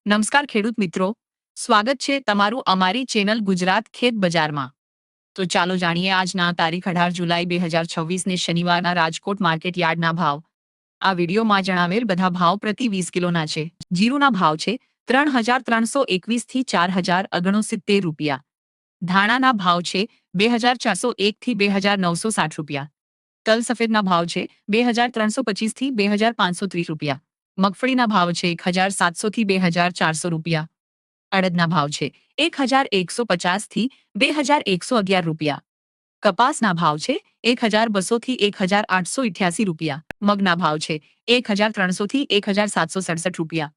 નમસ્કાર ખેડૂત મિત્રો, સ્વાગત છે તમારું અમારી ચેનલ ગુજરાત ખેત બજારમાં. તો ચાલો જાણીએ આજના તારીખ 18 જુલાઈ 2026 ને શનિવારના રાજકોટ માર્કેટ યાર્ડના ભાવ. આ વિડીયોમાં જણાવેલ બધા ભાવ પ્રતિ 20 કિલોના છે. જીરુના ભાવ છે 3,321 થી 4,069 રૂપિયા. ધાણાના ભાવ છે 2,401 થી 2,960 રૂપિયા. તલ સફેદના ભાવ છે 2,325 થી 2,530 રૂપિયા. મગફળીના ભાવ છે 1,700 થી 2,400 રૂપિયા. અડદના ભાવ છે 1,150 થી 2,111 રૂપિયા. કપાસના ભાવ છે 1,200 થી 1,888 રૂપિયા. મગના ભાવ છે 1,300 થી 1,767 રૂપિયા.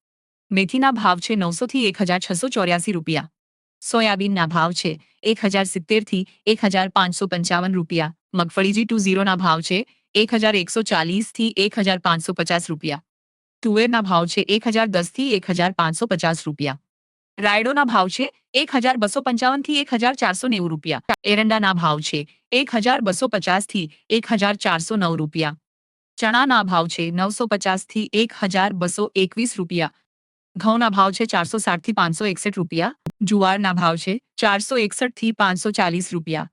મેથીના ભાવ છે 900 થી 1,684 રૂપિયા. સોયાબીનના ભાવ છે 1,070 થી 1,555 રૂપિયા. મગફળી G20ના ભાવ છે 1,140 થી 1,550 રૂપિયા. તુવેરના ભાવ છે 1,010 થી 1,550 રૂપિયા. રાયડોના ભાવ છે 1,255 થી 1,490 રૂપિયા. એરંડાના ભાવ છે 1,250 થી 1,409 રૂપિયા. ચણાના ભાવ છે 950 થી 1,221 રૂપિયા. ઘઉંના ભાવ છે 460 થી 561 રૂપિયા. જુવારના ભાવ છે 461 થી 540 રૂપિયા.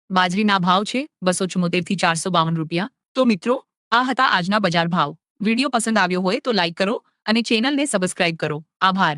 બાજરીના ભાવ છે 274 થી 452 રૂપિયા. તો મિત્રો, આ હતા આજના બજાર ભાવ. વિડીયો પસંદ આવ્યો હોય તો લાઈક કરો અને ચેનલને સબસ્ક્રાઇબ કરો. આભાર.